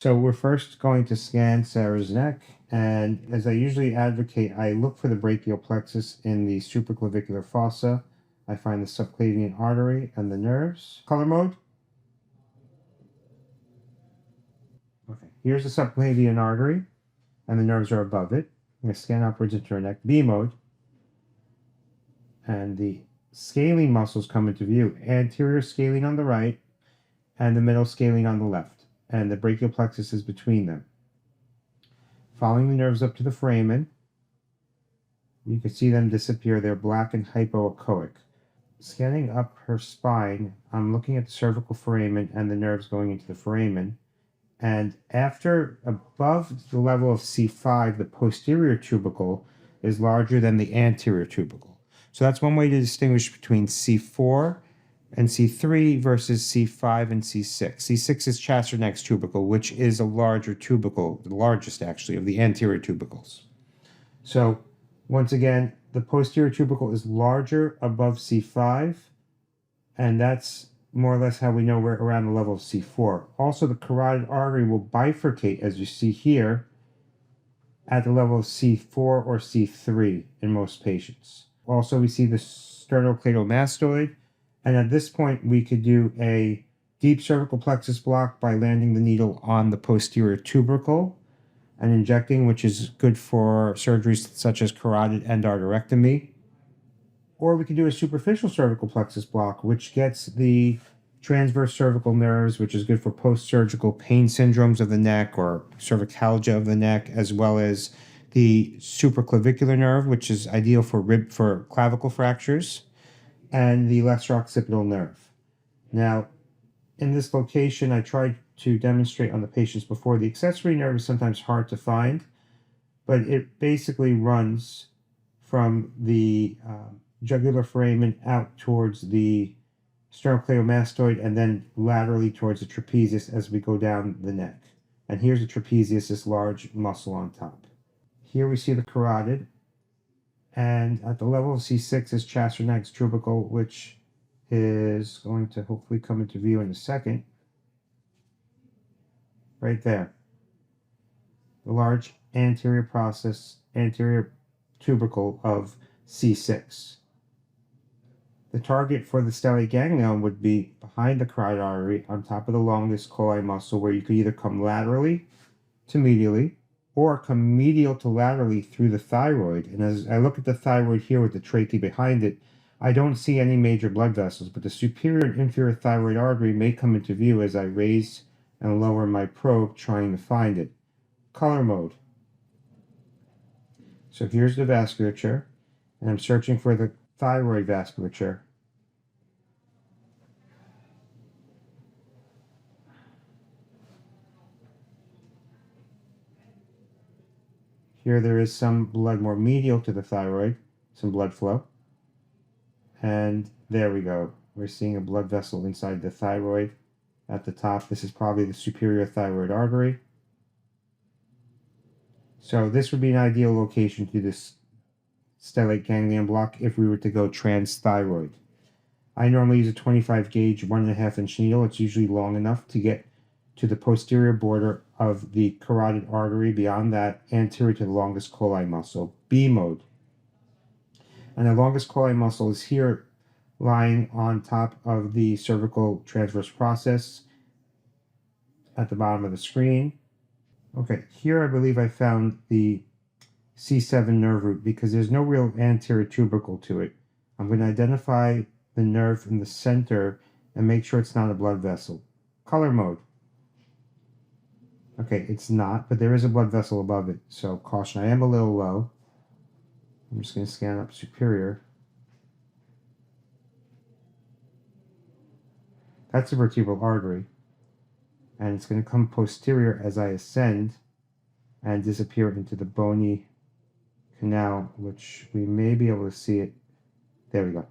So we're first going to scan Sarah's neck, and as I usually advocate, I look for the brachial plexus in the supraclavicular fossa. I find the subclavian artery and the nerves. Color mode. Okay, here's the subclavian artery, and the nerves are above it. I'm going to scan upwards into her neck. B mode, and the scalene muscles come into view. Anterior scalene on the right, and the middle scalene on the left, and the brachial plexus is between them. Following the nerves up to the foramen, you can see them disappear. They're black and hypoechoic. Scanning up her spine, I'm looking at the cervical foramen and the nerves going into the foramen. And after above the level of C5, the posterior tubercle is larger than the anterior tubercle. So that's one way to distinguish between C4 and C3 versus C5 and C6. C6 is Chasternak's tubercle, which is a larger tubercle, the largest actually of the anterior tubercles. So once again, the posterior tubercle is larger above C5, and that's more or less how we know we're around the level of C4. Also, the carotid artery will bifurcate, as you see here, at the level of C4 or C3 in most patients. Also, we see the sternocleidomastoid, and at this point, we could do a deep cervical plexus block by landing the needle on the posterior tubercle and injecting, which is good for surgeries such as carotid endarterectomy. Or we could do a superficial cervical plexus block, which gets the transverse cervical nerves, which is good for post-surgical pain syndromes of the neck or cervicalgia of the neck, as well as the supraclavicular nerve, which is ideal for clavicle fractures, and the lesser occipital nerve. Now, in this location, I tried to demonstrate on the patients before. The accessory nerve is sometimes hard to find, but it basically runs from the jugular foramen out towards the sternocleidomastoid and then laterally towards the trapezius as we go down the neck. And here's the trapezius, this large muscle on top. Here we see the carotid, and at the level of C6 is Chasternak's tubercle, which is going to hopefully come into view in a second. Right there. The large anterior tubercle of C6. The target for the stellate ganglion would be behind the carotid artery on top of the longus colli muscle, where you could either come laterally to medially or come medial to laterally through the thyroid. And as I look at the thyroid here with the trachea behind it, I don't see any major blood vessels, but the superior and inferior thyroid artery may come into view as I raise and lower my probe trying to find it. Color mode. So here's the vasculature, and I'm searching for the thyroid vasculature. Here there is some blood more medial to the thyroid, some blood flow. And there we go. We're seeing a blood vessel inside the thyroid at the top. This is probably the superior thyroid artery. So this would be an ideal location to do this stellate ganglion block if we were to go transthyroid. I normally use a 25 gauge 1.5 inch needle. It's usually long enough to get to the posterior border of the carotid artery, beyond that, anterior to the longus colli muscle, B mode. And the longus colli muscle is here lying on top of the cervical transverse process at the bottom of the screen. Okay, here I believe I found the C7 nerve root because there's no real anterior tubercle to it. I'm going to identify the nerve in the center and make sure it's not a blood vessel. Color mode. Okay, it's not, but there is a blood vessel above it, so caution. I am a little low. I'm just going to scan up superior. That's a vertebral artery, and it's going to come posterior as I ascend and disappear into the bony canal, which we may be able to see it. There we go.